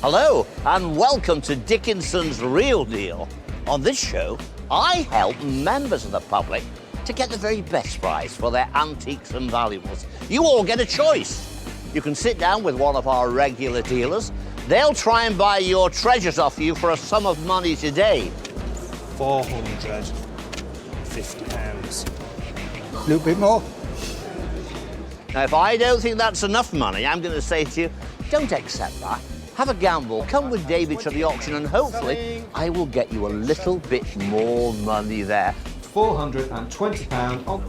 Hello, and welcome to Dickinson's Real Deal. On this show, I help members of the public to get the very best price for their antiques and valuables. You all get a choice. You can sit down with one of our regular dealers. They'll try and buy your treasures off you for a sum of money today. £450. A little bit more. Now, if I don't think that's enough money, I'm going to say to you, don't accept that. Have a gamble, come with David to the auction, and hopefully I will get you a little bit more money there. £420. Oh.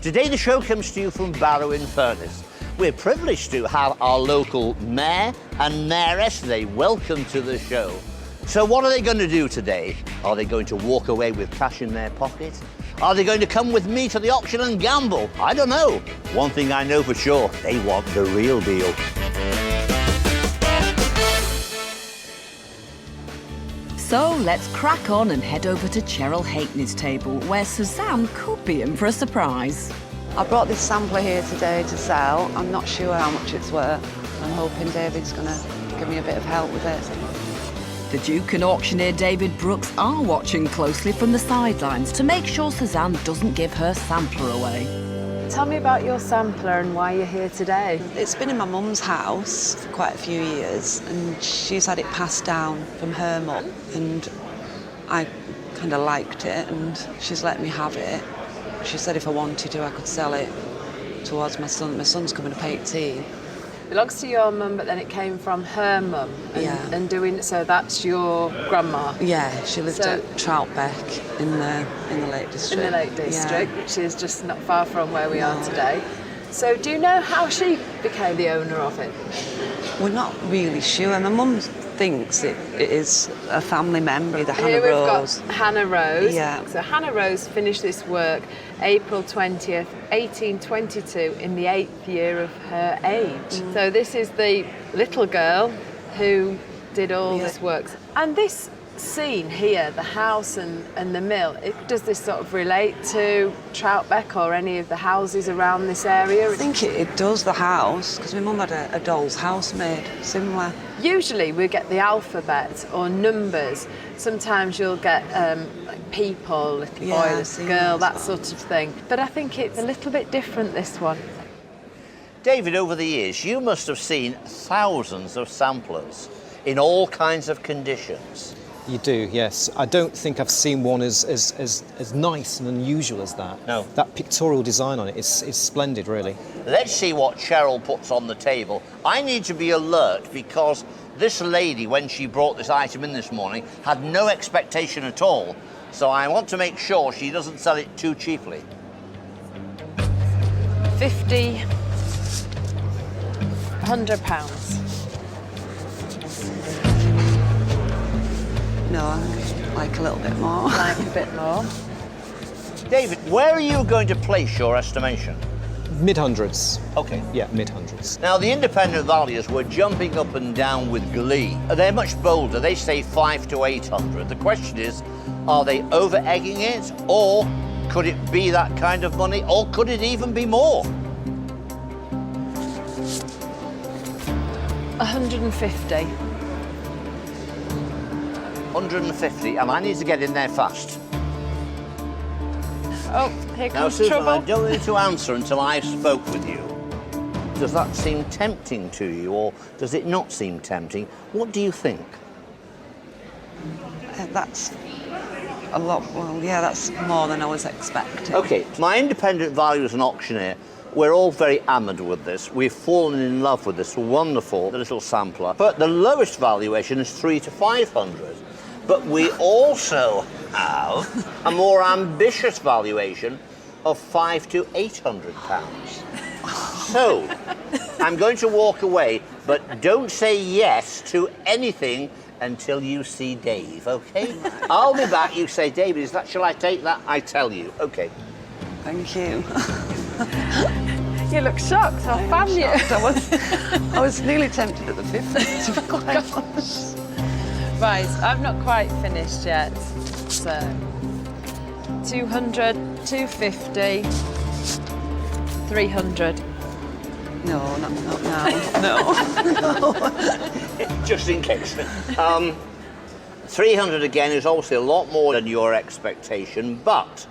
Today the show comes to you from Barrow-in-Furness. We're privileged to have our local mayor and mayoress today welcome to the show. So what are they going to do today? Are they going to walk away with cash in their pocket? Are they going to come with me to the auction and gamble? I don't know. One thing I know for sure, they want the real deal. So let's crack on and head over to Cheryl Halkney's table, where Suzanne could be in for a surprise. I brought this sampler here today to sell. I'm not sure how much it's worth. I'm hoping David's going to give me a bit of help with it. The Duke and auctioneer David Brooks are watching closely from the sidelines to make sure Suzanne doesn't give her sampler away. Tell me about your sampler and why you're here today. It's been in my mum's house for quite a few years, and she's had it passed down from her mum, and I kind of liked it, and she's let me have it. She said if I wanted to, I could sell it towards my son. My son's coming up 18. It belongs to your mum, but then it came from her mum. And doing so, that's your grandma. Yeah, she lived at Troutbeck in the Lake District. In the Lake District, which is just not far from where we are today. So do you know how she became the owner of it? We're not really sure. My mum thinks it is a family member, the Hannah Here we've Rose. got Hannah Rose. Yeah. So Hannah Rose finished this work April 20th, 1822, in the 8th year of her age. So this is the little girl who did all this work. And this scene here, the house and the mill, does this sort of relate to Troutbeck or any of the houses around this area? I think it does, the house, because my mum had a doll's house made, similar. Usually we get the alphabet or numbers. Sometimes you'll get like people, little boy, little girl, that sort of thing. But I think it's a little bit different, this one. David, over the years, you must have seen thousands of samplers in all kinds of conditions. You do, yes. I don't think I've seen one as nice and unusual as that. No. That pictorial design on it is splendid, really. Let's see what Cheryl puts on the table. I need to be alert because this lady, when she brought this item in this morning, had no expectation at all. So I want to make sure she doesn't sell it too cheaply. 50, £100. No, I like a little bit more. Like a bit more. David, where are you going to place your estimation? Mid-hundreds. Okay. Yeah, mid-hundreds. Now, the independent valuers were jumping up and down with glee. They're much bolder. They say 500 to 800. The question is, are they over-egging it? Or could it be that kind of money? Or could it even be more? 150. 150, and I need to get in there fast. Oh, here Now, comes Susan, trouble. I don't need to answer until I've spoke with you. Does that seem tempting to you, or does it not seem tempting? What do you think? That's a lot, well, yeah, that's more than I was expecting. Okay, my independent valuers and auctioneer, we're all very amoured with this. We've fallen in love with this wonderful little sampler. But the lowest valuation is 300 to 500. But we also have a more ambitious valuation of 500 to 800 pounds. So, I'm going to walk away, but don't say yes to anything until you see Dave, okay? I'll be back, you say, David, shall I take that? I tell you, okay. Thank you. You look shocked. I'll fan you. I was nearly tempted at the 50, to be quite honest. Right, I've not quite finished yet. So, 200, 250, 300. No, not now. No. Just in case. 300 again is obviously a lot more than your expectation, but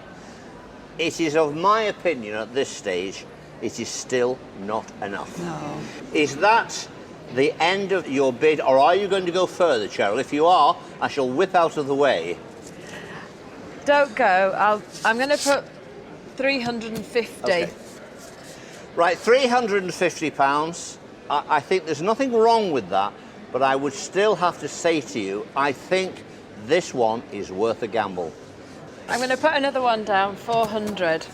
it is of my opinion at this stage, it is still not enough. No. Is that the end of your bid, or are you going to go further, Cheryl? If you are, I shall whip out of the way. Don't go. I'm going to put 350. Okay. Right, £350. I think there's nothing wrong with that, but I would still have to say to you, I think this one is worth a gamble. I'm going to put another one down, 400.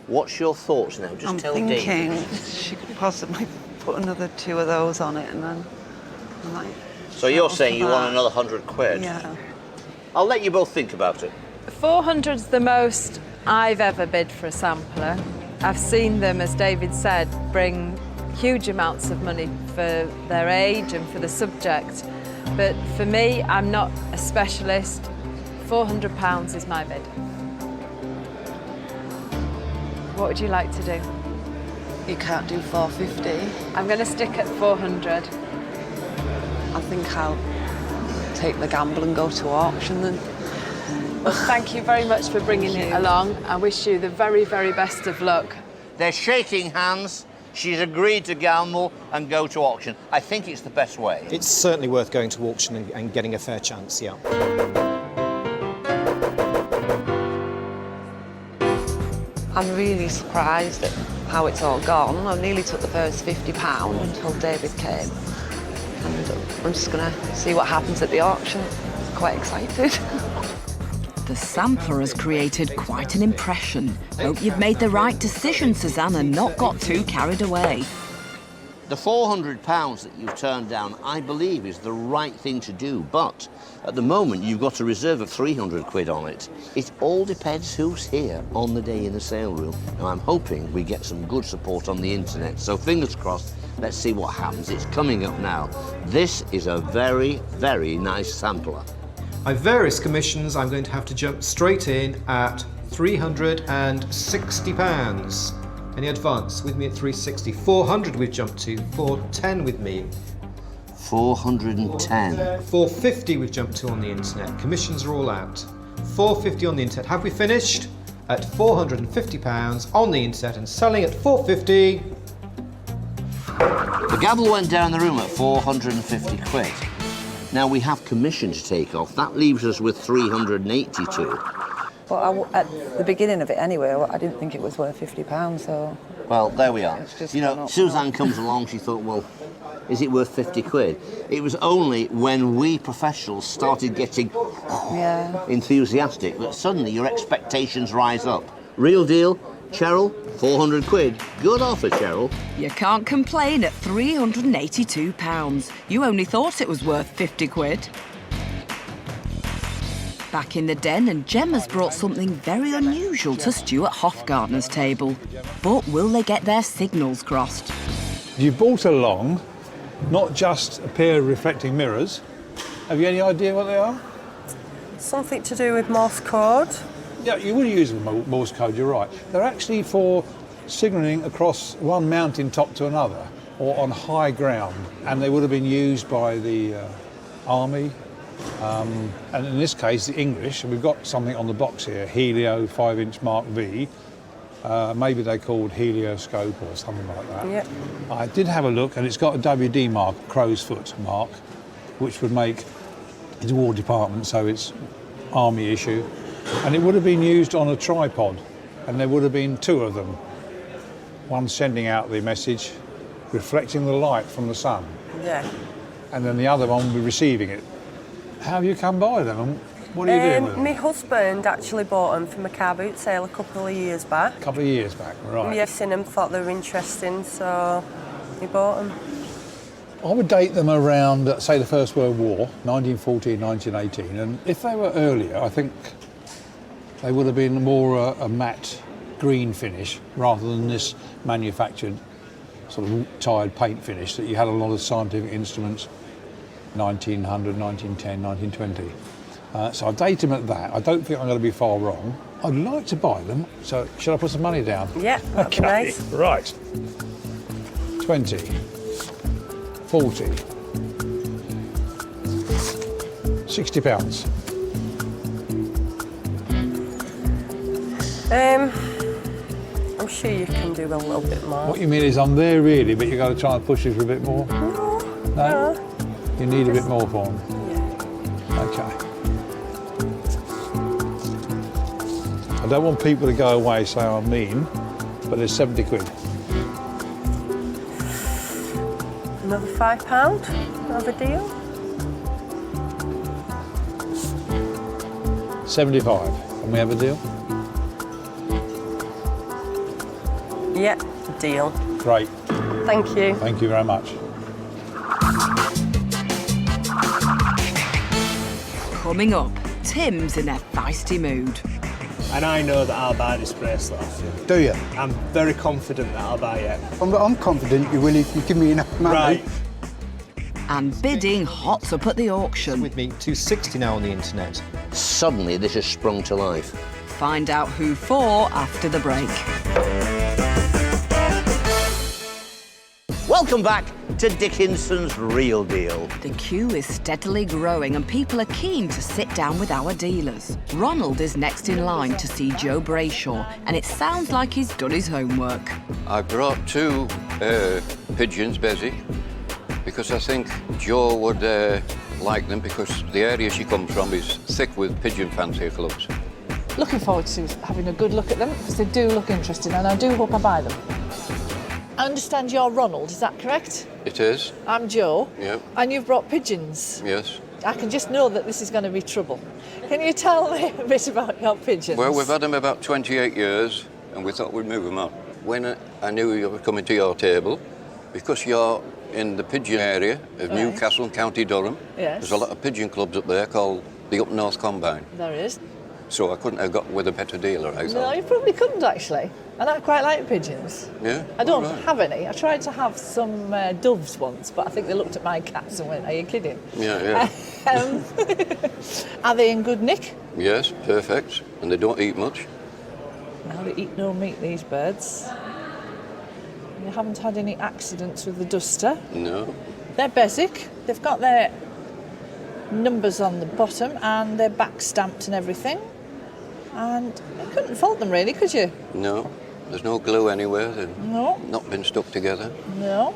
What's your thoughts now? Just I'm tell thinking David. she could possibly put another 2 of those on it and then I might So you're settle saying for you want that. another 100 quid? Yeah. I'll let you both think about it. 400's the most I've ever bid for a sampler. I've seen them, as David said, bring huge amounts of money for their age and for the subject. But for me, I'm not a specialist. £400 is my bid. What would you like to do? You can't do 450. I'm going to stick at 400. I think I'll take the gamble and go to auction then. Well, thank you very much for bringing it along. I wish you the very, very best of luck. They're shaking hands. She's agreed to gamble and go to auction. I think it's the best way. It's certainly worth going to auction and getting a fair chance, yeah. I'm really surprised at how it's all gone. I nearly took the first £50 until David came. And I'm just going to see what happens at the auction. Quite excited. The sampler has created quite an impression. Hope you've made the right decision, Suzanne, and not got too carried away. The £400 that you've turned down, I believe, is the right thing to do, but at the moment you've got a reserve of 300 quid on it. It all depends who's here on the day in the sale room. Now, I'm hoping we get some good support on the internet, so fingers crossed, let's see what happens. It's coming up now. This is a very, very nice sampler. My various commissions, I'm going to have to jump straight in at £360. Any advance? With me at 360. 400 we've jumped to. 410 with me. 410. 450 we've jumped to on the internet. Commissions are all out. 450 on the internet. Have we finished? At £450 on the internet and selling at 450. The gavel went down the room at 450 quid. Now we have commission to take off. That leaves us with 382. Well, at the beginning of it anyway, I didn't think it was worth £50, so... Well, there we are. It's just You gone know, up. Suzanne comes along, she thought, well, is it worth 50 quid? It was only when we professionals started getting Yeah. enthusiastic that suddenly your expectations rise up. Real deal, Cheryl, 400 quid. Good offer, Cheryl. You can't complain at £382. You only thought it was worth 50 quid. Back in the den, and Gemma's brought something very unusual to Stuart Hofgartner's table. But will they get their signals crossed? You brought along not just a pair of reflecting mirrors. Have you any idea what they are? Something to do with Morse code. Yeah, you would use Morse code, you're right. They're actually for signalling across one mountain top to another or on high ground, and they would have been used by the army, and in this case the English. We've got something on the box here, Helio 5-inch Mark V. Maybe they called helioscope or something like that. Yep. I did have a look, and it's got a WD mark, crow's foot mark, which would make it's War Department, so it's army issue. And it would have been used on a tripod, and there would have been 2 of them. One sending out the message, reflecting the light from the sun, Yeah. and then the other one would be receiving it. How have you come by them, and what are you doing with them? My husband actually bought them from a car boot sale a couple of years back. A couple of years back, right. Yeah, seen them, thought they were interesting, so he bought them. I would date them around, say, the First World War, 1914, 1918, and if they were earlier, I think they would have been more a matte green finish rather than this manufactured sort of tired paint finish that you had a lot of scientific instruments, 1900, 1910, 1920. So I date them at that. I don't think I'm going to be far wrong. I'd like to buy them, so should I put some money down? Yeah, that'd be nice. Right. 20, 40, 60 pounds. I'm sure you can do a little bit more. What you mean is I'm there really, but you've got to try and push us a bit more? No. You need a bit more for them? Yeah. Okay. I don't want people to go away and say I'm mean, but there's 70 quid. Another £5. Another deal. 75. Can we have a deal? Yeah, deal. Great. Thank you. Thank you very much. Coming up, Tim's in a feisty mood. And I know that I'll buy this bracelet off you. Do you? I'm very confident that I'll buy it. I'm confident you will if you give me enough money. Right. And bidding hots up at the auction. With me, 260 now on the internet. Suddenly, this has sprung to life. Find out who for after the break. Welcome back to Dickinson's Real Deal. The queue is steadily growing and people are keen to sit down with our dealers. Ronald is next in line to see Joe Brayshaw, and it sounds like he's done his homework. I brought two pigeons, Bessie, because I think Joe would like them because the area she comes from is thick with pigeon fancier clubs. Looking forward to having a good look at them because they do look interesting and I do hope I buy them. I understand you're Ronald, is that correct? It is. I'm Joe. Yep. And you've brought pigeons. Yes. I can just know that this is going to be trouble. Can you tell me a bit about your pigeons? Well, we've had them about 28 years and we thought we'd move them up. When I knew you were coming to your table, because you're in the pigeon area of Newcastle and County Durham, yes. There's a lot of pigeon clubs up there called the Up North Combine. There is. So I couldn't have got with a better dealer, I No, thought. you probably couldn't actually. And I quite like pigeons. Yeah? I don't All right. have any. I tried to have some doves once, but I think they looked at my cats and went, "Are you kidding?" Yeah. Are they in good nick? Yes, perfect. And they don't eat much. No, they eat no meat, these birds. You haven't had any accidents with the duster. No. They're basic. They've got their numbers on the bottom and they're back stamped and everything. And you couldn't fault them really, could you? No. There's no glue anywhere. They've No. not been stuck together. No.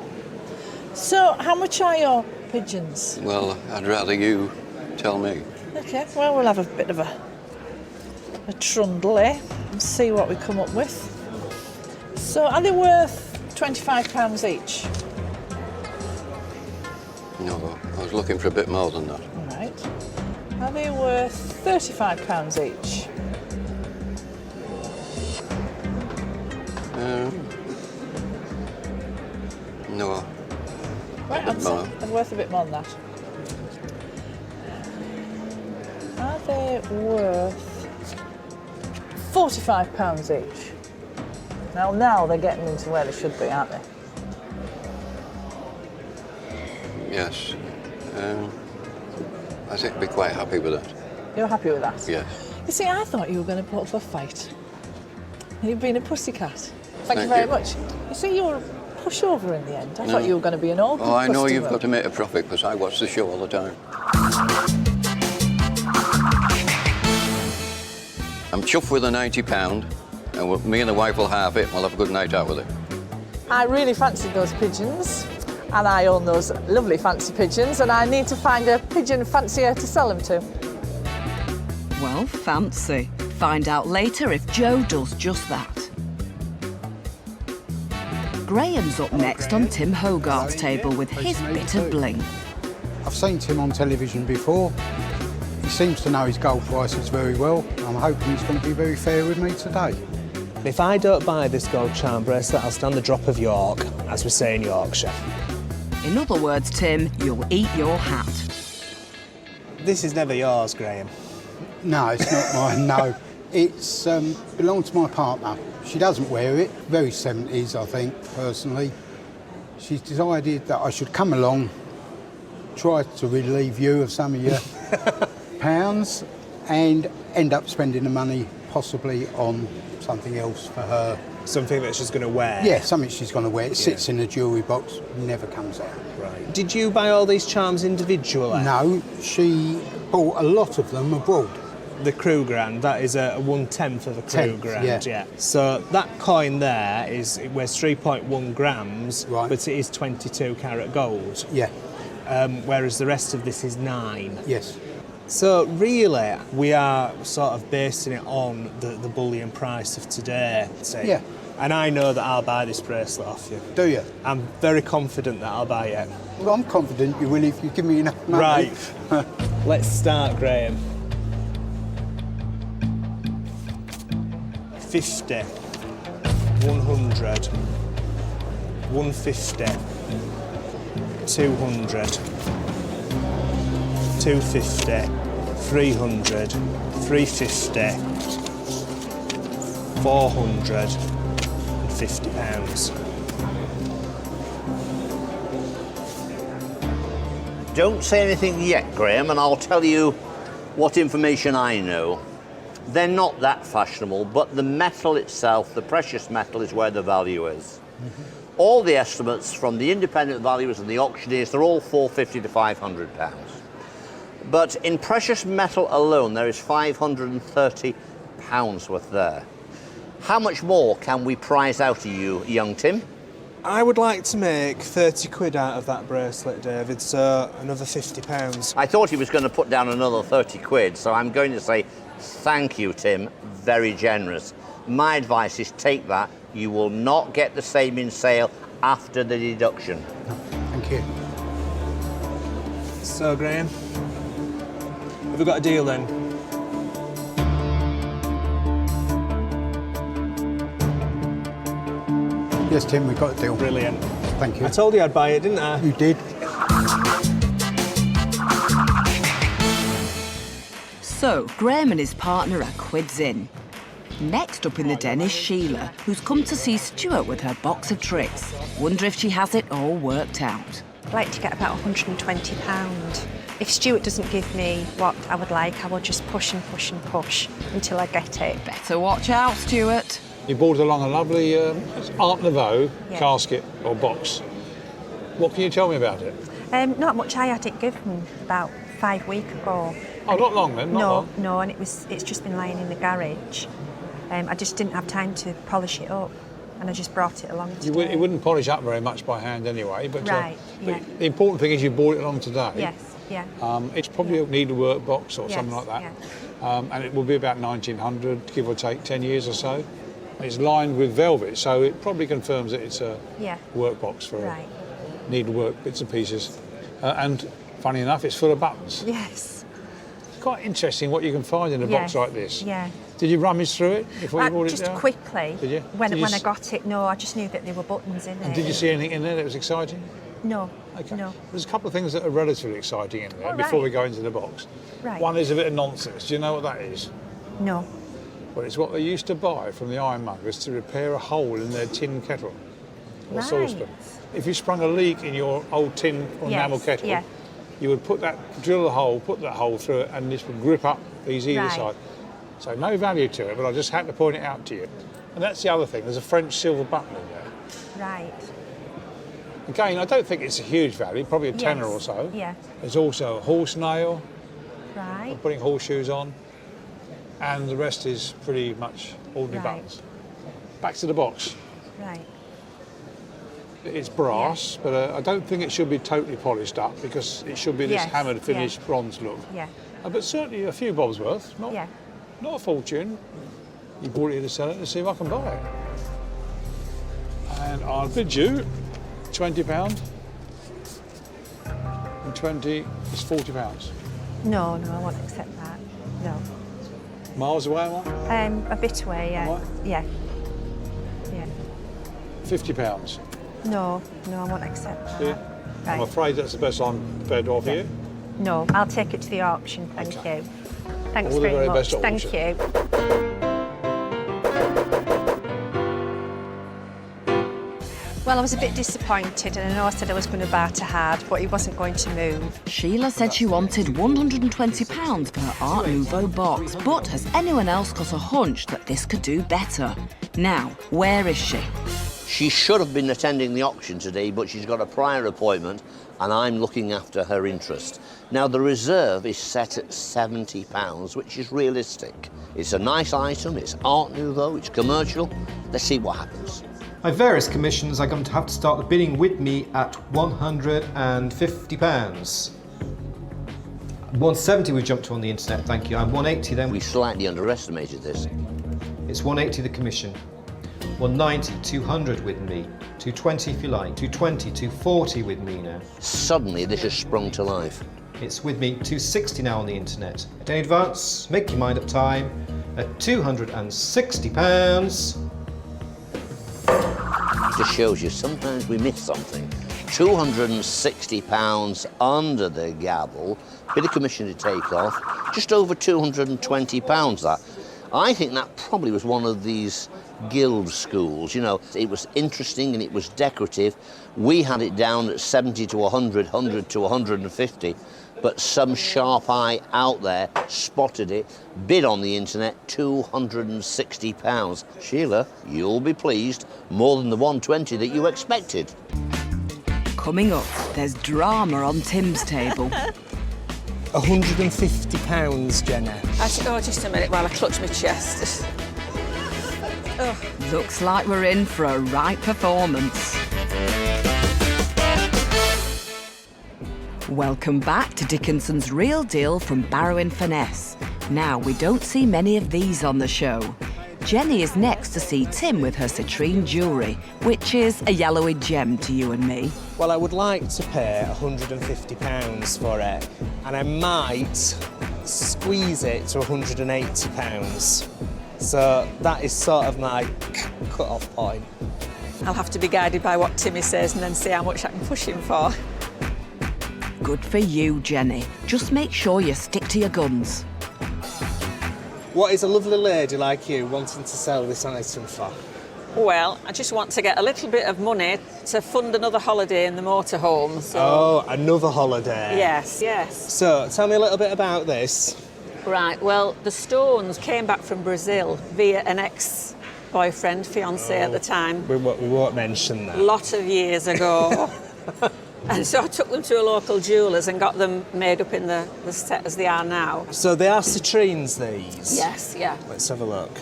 So, how much are your pigeons? Well, I'd rather you tell me. Okay, well, we'll have a bit of a trundle, eh? And see what we come up with. So, are they worth £25 each? No, I was looking for a bit more than that. All right. Are they worth £35 each? No. Right, A bit more. they're worth a bit more than that. Are they worth £45 each? Now they're getting into where they should be, aren't they? Yes. I think I'd be quite happy with that. You're happy with that? Yes. You see, I thought you were going to put up a fight. You've been a pussycat. Thank you Thank very you. much. You see, you were a pushover in the end. I thought you were going to be an old Oh, I know customer. you've got to make a profit because I watch the show all the time. I'm chuffed with the £90 and me and the wife will halve it and we'll have a good night out with it. I really fancied those pigeons, and I own those lovely fancy pigeons, and I need to find a pigeon fancier to sell them to. Well, fancy. Find out later if Joe does just that. Graham's up next on Tim Hogarth's table with his bit of bling. I've seen Tim on television before. He seems to know his gold prices very well. I'm hoping he's going to be very fair with me today. If I don't buy this gold charm bracelet, I'll stand the drop of York, as we say in Yorkshire. In other words, Tim, you'll eat your hat. This is never yours, Graham. No, it's not mine, no. It's belongs to my partner. She doesn't wear it, very 70s, I think, personally. She's decided that I should come along, try to relieve you of some of your pounds, and end up spending the money possibly on something else for her Something that she's going to wear? Yeah, something she's going to wear. It sits in a jewellery box, never comes out. Right. Did you buy all these charms individually? No, she bought a lot of them abroad. The Crew Grand, that is a 1/10 of a Crew Grand, yeah. So that coin there it weighs 3.1 grams, right, but it is 22 carat gold. Yeah. Whereas the rest of this is 9. Yes. So really, we are sort of basing it on the bullion price of today. Yeah. And I know that I'll buy this bracelet off you. Do you? I'm very confident that I'll buy it. Well, I'm confident you will if you give me enough money. Right. Let's start, Graham. 50, 100, 150, 200, 250, 300, 350, 450 pounds. Don't say anything yet, Graham, and I'll tell you what information I know. They're not that fashionable, but the metal itself, the precious metal, is where the value is. All the estimates from the independent valuers and the auctioneers, they're all £450 to £500. But in precious metal alone, there is £530 worth there. How much more can we prize out of you, young Tim? I would like to make 30 quid out of that bracelet, David, so another £50. I thought he was going to put down another 30 quid, so I'm going to say thank you, Tim, very generous. My advice is take that. You will not get the same in sale after the deduction. Thank you. So, Graham, have we got a deal then? Yes, Tim, we've got a deal. Brilliant. Thank you. I told you I'd buy it, didn't I? You did. So, Graham and his partner are quids in. Next up in the den is Sheila, who's come to see Stuart with her box of tricks. Wonder if she has it all worked out. I'd like to get about £120. If Stuart doesn't give me what I would like, I will just push and push and push until I get it. Better watch out, Stuart. You brought along a lovely Art Nouveau casket or box. What can you tell me about it? Not much. I had it given about 5 weeks ago. Oh, not long then, not long. No, and it's just been lying in the garage. I just didn't have time to polish it up, and I just brought it along today. It wouldn't polish up very much by hand anyway, but right, the important thing is you brought it along today. Yes, yeah. It's probably a needlework box or something like that. Yeah. And it will be about 1900, give or take 10 years or so. It's lined with velvet, so it probably confirms that it's a work box for needlework bits and pieces. And funny enough, it's full of buttons. Yes. It's quite interesting what you can find in a box like this. Yeah. Did you rummage through it before you brought it down? Just quickly. Did you? When I got it, no, I just knew that there were buttons in it. Did you see anything in there that was exciting? No. Okay. No. There's a couple of things that are relatively exciting in there before we go into the box. Right. One is a bit of nonsense. Do you know what that is? No. Well, it's what they used to buy from the ironmongers to repair a hole in their tin kettle or saucepan. If you sprung a leak in your old tin or enamel kettle, you would drill the hole, put that hole through it, and this would grip up these either side. So no value to it, but I just had to point it out to you. And that's the other thing. There's a French silver button in there. Right. Again, I don't think it's a huge value, probably a tenner or so. Yeah. There's also a horse nail. Right. For putting horseshoes on. And the rest is pretty much ordinary buttons. Back to the box. Right. It's brass, but I don't think it should be totally polished up because it should be this hammered finish bronze look. Yeah. But certainly a few bobs worth, not a fortune. You brought it here to sell it to see if I can buy it. And I'll bid you £20. And 20 is £40. No, I won't accept that. No. Miles away, am I? A bit away, yeah. Am I? Yeah. £50. No, I won't accept that. Yeah. Right. I'm afraid that's the best I'm prepared to offer you. No, I'll take it to the auction, thank you. Thanks All the very very much. best at Thank auction. you. Well, I was a bit disappointed, and I know I said I was going to buy to hard, but he wasn't going to move. Sheila said she wanted £120 for her Art Nouveau box, but has anyone else got a hunch that this could do better? Now, where is she? She should have been attending the auction today, but she's got a prior appointment and I'm looking after her interest. Now, the reserve is set at £70, which is realistic. It's a nice item, it's Art Nouveau, it's commercial. Let's see what happens. My various commissions are going to have to start the bidding with me at £150. 170 we jumped to on the internet, thank you. I'm 180 then. We slightly underestimated this. It's 180 the commission. 190, 200 with me. 220 if you like. 220, 240 with me now. Suddenly this has sprung to life. It's with me 260 now on the internet. At any advance, make your mind up time at £260. Just shows you sometimes we miss something. £260 under the gavel, bit of commission to take off, just over £220 that. I think that probably was one of these guild schools, you know. It was interesting and it was decorative. We had it down at 70 to 100, 100 to 150, but some sharp eye out there spotted it, bid on the internet, £260. Sheila, you'll be pleased, more than the 120 that you expected. Coming up, there's drama on Tim's table. £150, Jenny. Actually, oh, just a minute while I clutch my chest. Oh. Looks like we're in for a right performance. Welcome back to Dickinson's Real Deal from Barrow-in-Furness. Now, we don't see many of these on the show. Jenny is next to see Tim with her Citrine jewellery, which is a yellowy gem to you and me. Well, I would like to pay £150 for it, and I might squeeze it to £180. So that is sort of my cut-off point. I'll have to be guided by what Timmy says and then see how much I can push him for. Good for you, Jenny. Just make sure you stick to your guns. What is a lovely lady like you wanting to sell this item for? Well, I just want to get a little bit of money to fund another holiday in the motorhome. So... Oh, another holiday? Yes, yes. So, tell me a little bit about this. Right, well, the stones came back from Brazil via an ex-boyfriend, fiancé at the time. We won't mention that. A lot of years ago. And so I took them to a local jeweller's and got them made up in the set as they are now. So they are citrines, these? Yes, yeah. Let's have a look.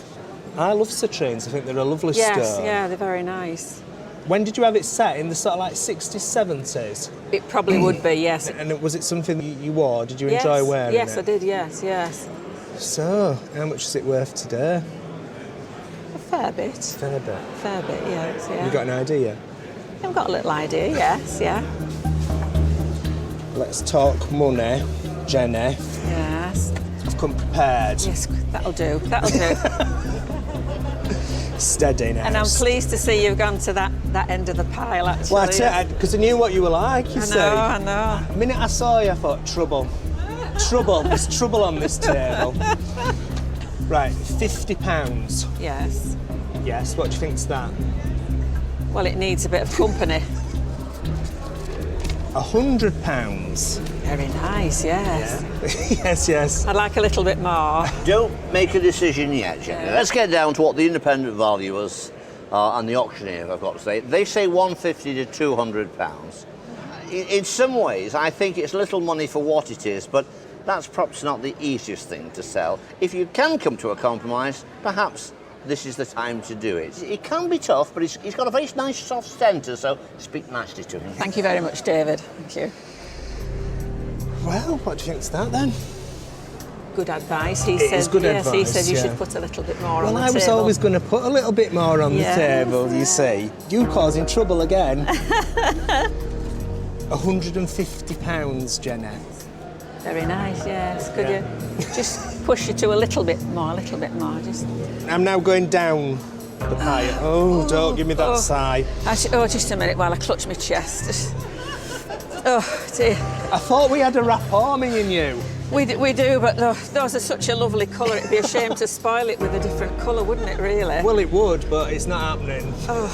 I love citrines. I think they're a lovely stone. Yes, yeah, they're very nice. When did you have it set? In the sort of like 60s, 70s? It probably would be, yes. And was it something you wore? Did you enjoy wearing it? Yes, I did, yes, yes. So, how much is it worth today? A fair bit. Fair bit? Fair bit, yes, yeah. You got an idea? I've got a little idea, yes, yeah. Let's talk money, Jenny. Yes. I've come prepared. Yes, that'll do, that'll do. Steady now. And I'm pleased to see you've gone to that end of the pile, actually. Well, because I knew what you were like, you see. I know. The minute I saw you, I thought, trouble. Trouble, there's trouble on this table. Right, £50. Yes. Yes, what do you think's that? Well, it needs a bit of company. £100. Very nice, yes. Yeah. Yes, yes. I'd like a little bit more. Don't make a decision yet, Jenny. Yeah. Let's get down to what the independent valuers and the auctioneer, I've got to say. They say £150 to £200. In some ways, I think it's little money for what it is, but that's perhaps not the easiest thing to sell. If you can come to a compromise, perhaps this is the time to do it. It can be tough, but he's got a very nice soft centre, so speak nicely to him. Thank you very much, David. Thank you. Well, what do you think's that then? Good advice. He It said, is good yes, advice, he said you yeah. should put a little bit more on the Well, table. I was always going to put a little bit more on Yes. the table, you see. You causing trouble again. £150, Jenny. Very nice, yes. Could Yeah. you just push it to a little bit more, just... I'm now going down the pile. Oh, don't give me that sigh. Actually, oh, just a minute while I clutch my chest. Oh, dear. I thought we had a rapport, me and you. We do, but those are such a lovely colour. It'd be a shame to spoil it with a different colour, wouldn't it, really? Well, it would, but it's not happening. Oh,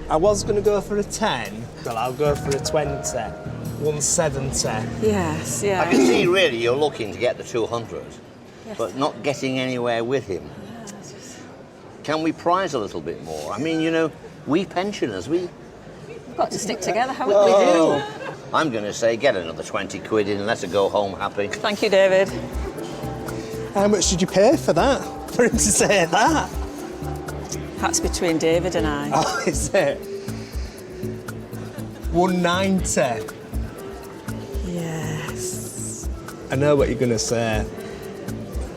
I was going to go for a 10, but I'll go for a 20. 170. Yes, yeah. I can see really you're looking to get the 200, Yes. but not getting anywhere with him. Can we prize a little bit more? I mean, you know, we pensioners, we've got to stick together, haven't we? we? Do. I'm going to say get another 20 quid in and let her go home happy. Thank you, David. How much did you pay for that? For him to say that? That's between David and I. Oh, is it? 190. Yes. I know what you're going to say.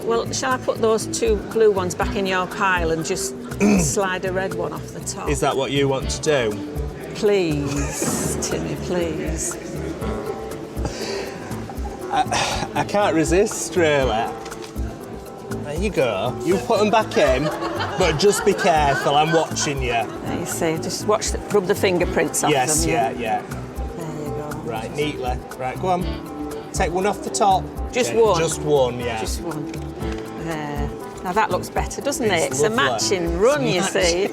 Well, shall I put those 2 blue ones back in your pile and just slide a red one off the top? Is that what you want to do? Please, Timmy, please. I can't resist, really. There you go. You put them back in, but just be careful. I'm watching you. There you see. Just rub the fingerprints off Yes, them. yeah. There you go. Right, neatly. Right, go on. Take one off the top. Just Yeah, one? Just one, yeah. Just one. There. Now that looks better, doesn't it? It's lovely. a matching run, you see.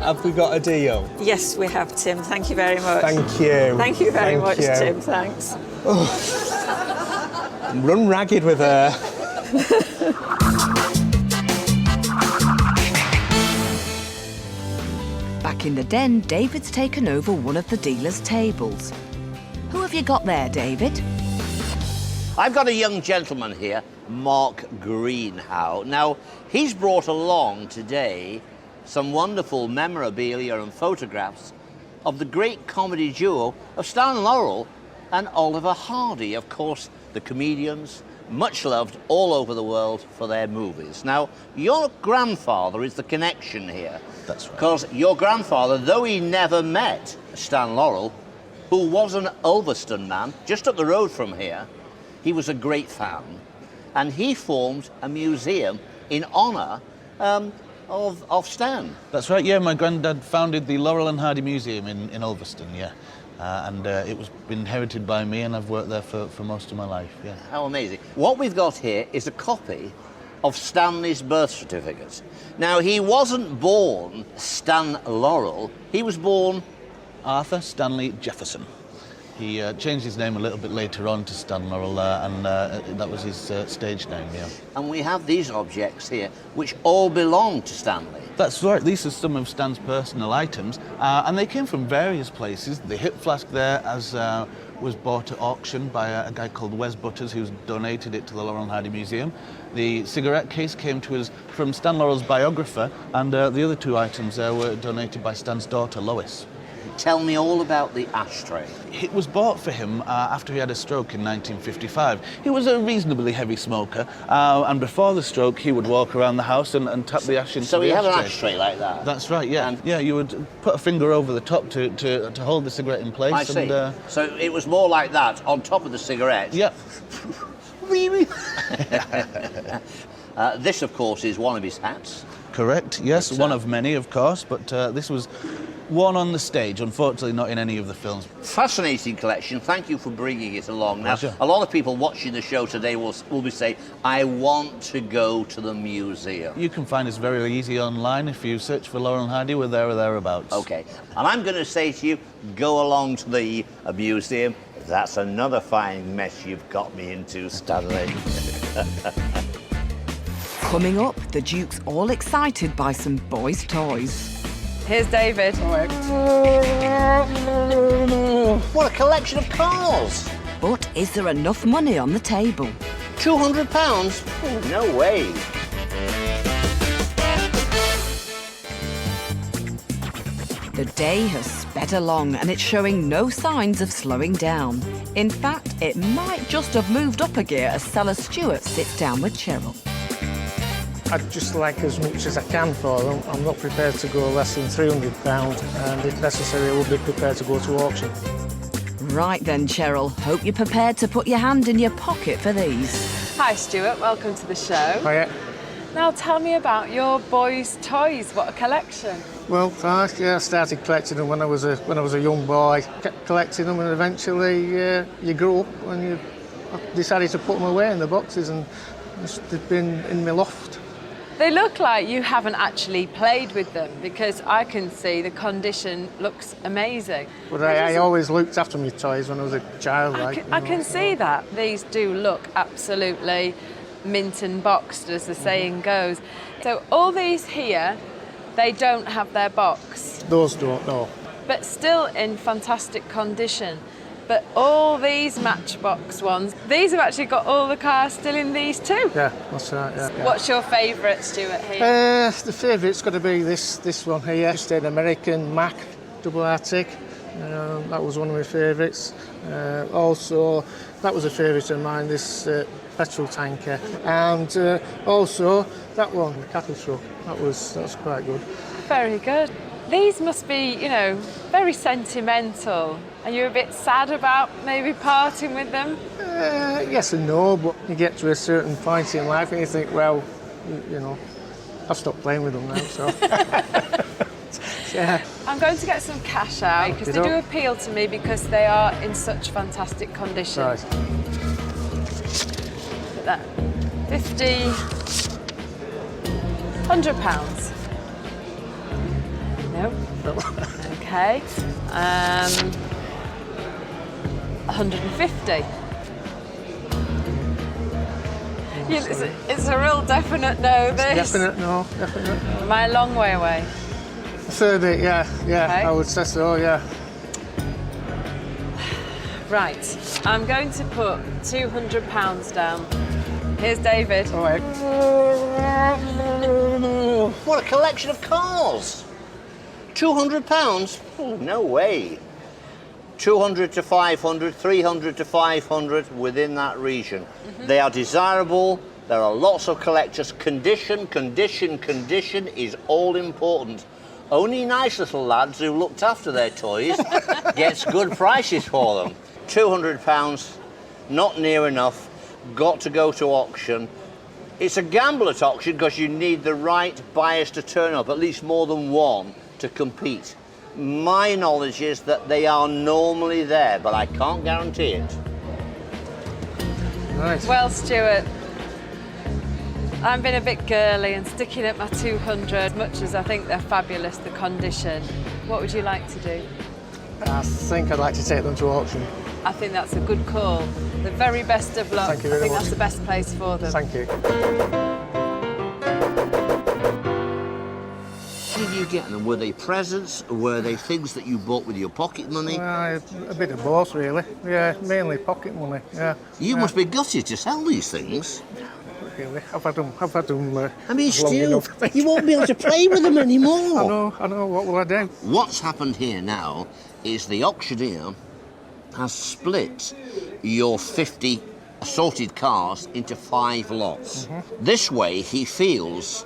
Have we got a deal? Yes, we have, Tim. Thank you very much. Thank you. Thank you very much, you. Tim. Thanks. Run ragged with her. Back in the den, David's taken over one of the dealer's tables. Who have you got there, David? I've got a young gentleman here, Mark Greenhow. Now, he's brought along today some wonderful memorabilia and photographs of the great comedy duo of Stan Laurel and Oliver Hardy, of course, the comedians, much loved all over the world for their movies. Now, your grandfather is the connection here. That's right. Because your grandfather, though he never met Stan Laurel, who was an Ulverston man, just up the road from here, he was a great fan. And he formed a museum in honour of Stan. That's right, yeah. My granddad founded the Laurel and Hardy Museum in Ulverston, yeah. It was inherited by me, and I've worked there for most of my life, yeah. How amazing. What we've got here is a copy of Stanley's birth certificate. Now, he wasn't born Stan Laurel, he was born Arthur Stanley Jefferson. He changed his name a little bit later on to Stan Laurel, and that was his stage name, yeah. And we have these objects here, which all belong to Stanley. That's right, these are some of Stan's personal items, and they came from various places. The hip flask there was bought at auction by a guy called Wes Butters, who's donated it to the Laurel and Hardy Museum. The cigarette case came to us from Stan Laurel's biographer, and the other 2 items there were donated by Stan's daughter, Lois. Tell me all about the ashtray. It was bought for him after he had a stroke in 1955. He was a reasonably heavy smoker, and before the stroke, he would walk around the house and tap the ash into So the he had ashtray. an ashtray like that? That's right, yeah. And yeah, you would put a finger over the top to hold the cigarette in place. I see. And, so it was more like that, on top of the cigarette? Yep. This, of course, is one of his hats. Correct, yes, one of many, of course, but this was one on the stage, unfortunately not in any of the films. Fascinating collection, thank you for bringing it along. Now, Pleasure. a lot of people watching the show today will be saying, I want to go to the museum. You can find us very easy online. If you search for Laurel and Hardy, we're there or thereabouts. Okay, and I'm going to say to you, go along to the museum. That's another fine mess you've got me into, Stanley. Coming up, the Duke's all excited by some boys' toys. Here's David. What a collection of cars! But is there enough money on the table? £200? No way. The day has sped along and it's showing no signs of slowing down. In fact, it might just have moved up a gear as Seller Stewart sits down with Cheryl. I'd just like as much as I can for them. I'm not prepared to go less than £300, and if necessary, I will be prepared to go to auction. Right then, Cheryl. Hope you're prepared to put your hand in your pocket for these. Hi, Stuart. Welcome to the show. Hiya. Now, tell me about your boys' toys. What a collection. Well, I started collecting them when I was a young boy. Kept collecting them, and eventually you grow up and you decided to put them away in the boxes, and they've been in my loft They look like you haven't actually played with them because I can see the condition looks amazing. But I always looked after my toys when I was a child. I can see that. These do look absolutely mint and boxed, as the saying goes. So all these here, they don't have their box. Those don't, no. But still in fantastic condition. But all these Matchbox ones, these have actually got all the cars still in these too. Yeah, that's right, yeah. What's your favourite, Stuart, here? The favourite's got to be this one here. Just an American Mac double Arctic. That was one of my favourites. Also, that was a favourite of mine, this petrol tanker. And also, that one, the cattle truck. That was quite good. Very good. These must be, you know, very sentimental. Are you a bit sad about maybe parting with them? Yes and no, but you get to a certain point in life and you think, well, you know, I've stopped playing with them now, so. Yeah. I'm going to get some cash out because they do appeal to me because they are in such fantastic condition. Right. That 50, £100. No. Okay. 150. It's a real definite no, this. Definite no, definite no. Am I a long way away? A fair bit, yeah, okay. I would say so, yeah. Right, I'm going to put £200 down. Here's David. All right. What a collection of cars! £200? Oh, no way. 200 to 500, 300 to 500, within that region. They are desirable. There are lots of collectors. Condition is all important. Only nice little lads who looked after their toys gets good prices for them. £200, not near enough. Got to go to auction. It's a gamble at auction because you need the right buyers to turn up, at least more than one, to compete. My knowledge is that they are normally there, but I can't guarantee it. Nice. Well, Stuart, I'm being a bit girly and sticking at my 200, as much as I think they're fabulous, the condition. What would you like to do? I think I'd like to take them to auction. I think that's a good call. The very best of luck. Thank you very I think much. that's the best place for them. Thank you. What did you get them? Were they presents? Were they things that you bought with your pocket money? A bit of both, really. Yeah, mainly pocket money, yeah. You must be gutted to sell these things. Really. I've had them I mean, long Stu, enough. you won't be able to play with them anymore. I know, what will I do? What's happened here now is the auctioneer has split your 50 assorted cars into 5 lots. This way, he feels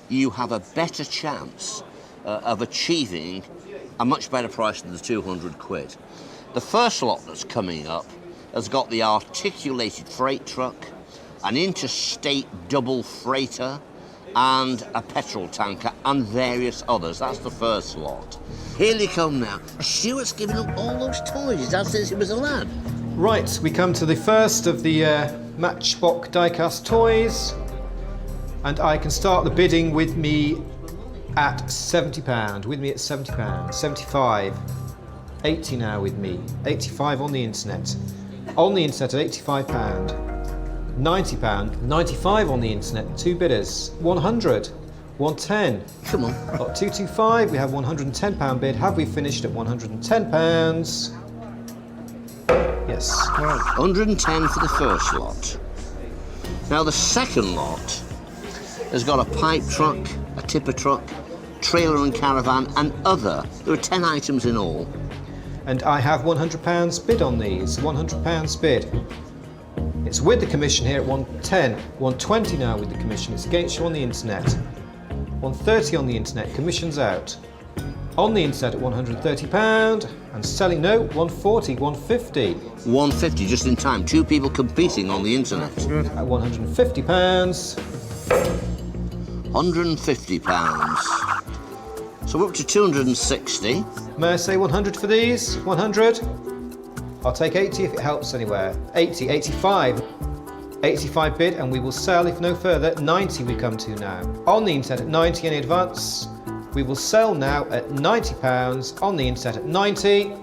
you have a better chance of achieving a much better price than the 200 quid. The first lot that's coming up has got the articulated freight truck, an interstate double freighter, and a petrol tanker, and various others. That's the first lot. Here they come now. Stuart's given up all those toys he's had since he was a lad. Right, we come to the first of the Matchbox diecast toys, and I can start the bidding with me at £70. With me at £70. 75. 80 now with me. 85 on the internet. On the internet at £85. £90. 95 on the internet. 2 bidders. 100. 110. Come on. Got 225. We have £110 bid. Have we finished at £110? Yes. 110 for the first lot. Now the second lot has got a pipe truck, a tipper truck, trailer and caravan, and other. There are 10 items in all. And I have £100 bid on these. £100 bid. It's with the commission here at 110. 120 now with the commission. It's against you on the internet. 130 on the internet. Commission's out. On the internet at £130. And selling, no, 140, 150. 150 just in time. 2 people competing on the internet. At £150. £150. So we're up to 260. May I say 100 for these? 100? I'll take 80 if it helps anywhere. 80, 85. 85 bid, and we will sell if no further. 90 we come to now. On the internet at 90, any advance? We will sell now at £90. On the internet at 90.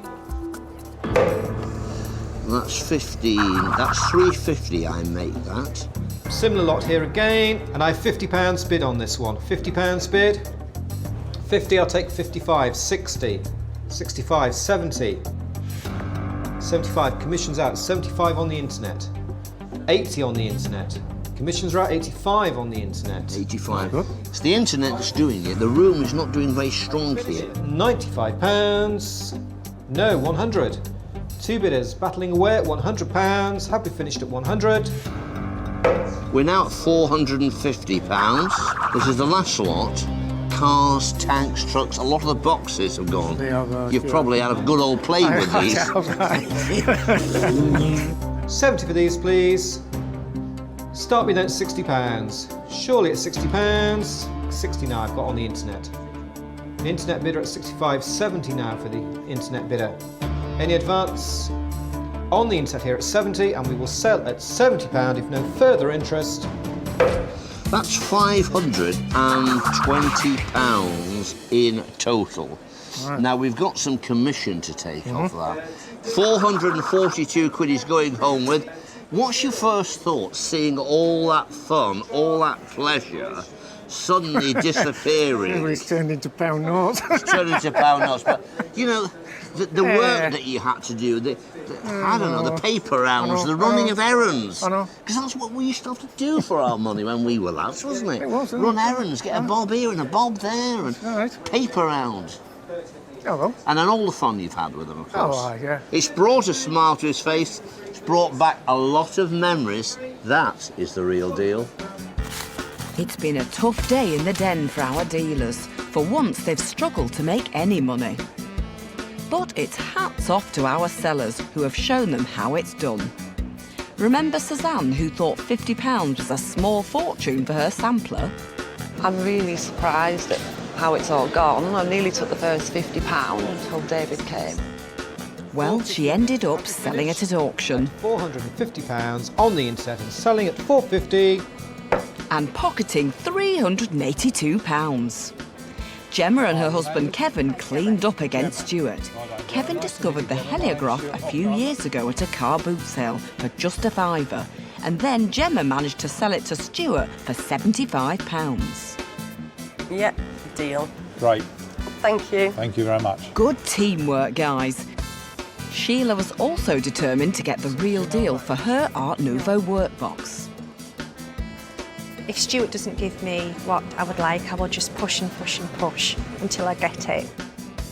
That's 15. That's 350. I make that. Similar lot here again, and I have £50 bid on this one. £50 bid. 50, I'll take 55. 60. 65. 70. 75. Commissions out. 75 on the internet. 80 on the internet. Commissions are out. 85 on the internet. 85. It's the internet that's doing it. The room is not doing very strong here. £95. No, 100. Two bidders battling away at £100. Have we finished at 100? We're now at £450. This is the last lot. Cars, tanks, trucks, a lot of the boxes have gone. You've probably had a good old play with these. 70 for these, please. Start me then at £60. Surely at £60. 60 now I've got on the internet. The internet bidder at 65, 70 now for the internet bidder. Any advance? On the internet here at 70, and we will sell at £70 if no further interest. That's £520 in total. Right. Now we've got some commission to take off that. 442 quid he's going home with. What's your first thought, seeing all that fun, all that pleasure, suddenly disappearing? Well, it's turned into pound notes. It's turned into pound notes, but you know, the work that you had to do, I don't know, the paper rounds, the running of errands. I know. Because that's what we used to have to do for our money when we were lads, wasn't it? It was, Run errands, get a bob here and a bob there, and paper rounds. Hello. And then all the fun you've had with them, of course. Oh, yeah. It's brought a smile to his face. It's brought back a lot of memories. That is the real deal. It's been a tough day in the den for our dealers. For once, they've struggled to make any money. But it's hats off to our sellers who have shown them how it's done. Remember Suzanne, who thought £50 was a small fortune for her sampler? I'm really surprised at how it's all gone. I nearly took the first £50 until David came. Well, she ended up selling it at auction. £450 on the internet and selling at £450. And pocketing £382. Gemma and her husband Kevin cleaned up against Stuart. Kevin discovered the heliograph a few years ago at a car boot sale for just a £5, and then Gemma managed to sell it to Stuart for £75. Yeah, deal. Great. Thank you. Thank you very much. Good teamwork, guys. Sheila was also determined to get the real deal for her Art Nouveau workbox. If Stuart doesn't give me what I would like, I will just push and push and push until I get it.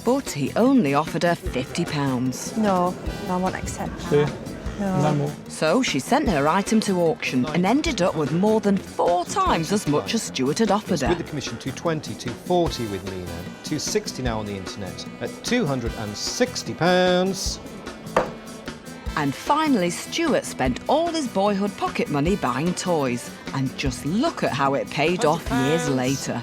But he only offered her £50. No, I won't accept that. No more. So she sent her item to auction and ended up with more than 4 times as much as Stuart had offered her. With the commission, 220, 240 with me now. 260 now on the internet at £260. And finally, Stuart spent all his boyhood pocket money buying toys. And just look at how it paid off years later.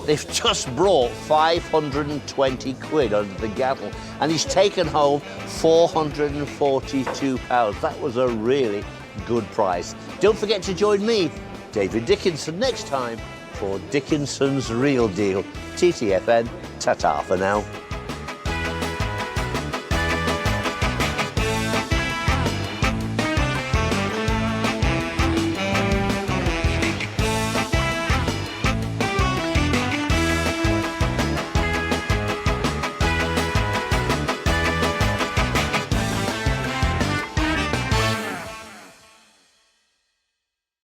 They've just brought 520 quid under the gavel, and he's taken home £442. That was a really good price. Don't forget to join me, David Dickinson, next time for Dickinson's Real Deal. TTFN, ta-ta for now.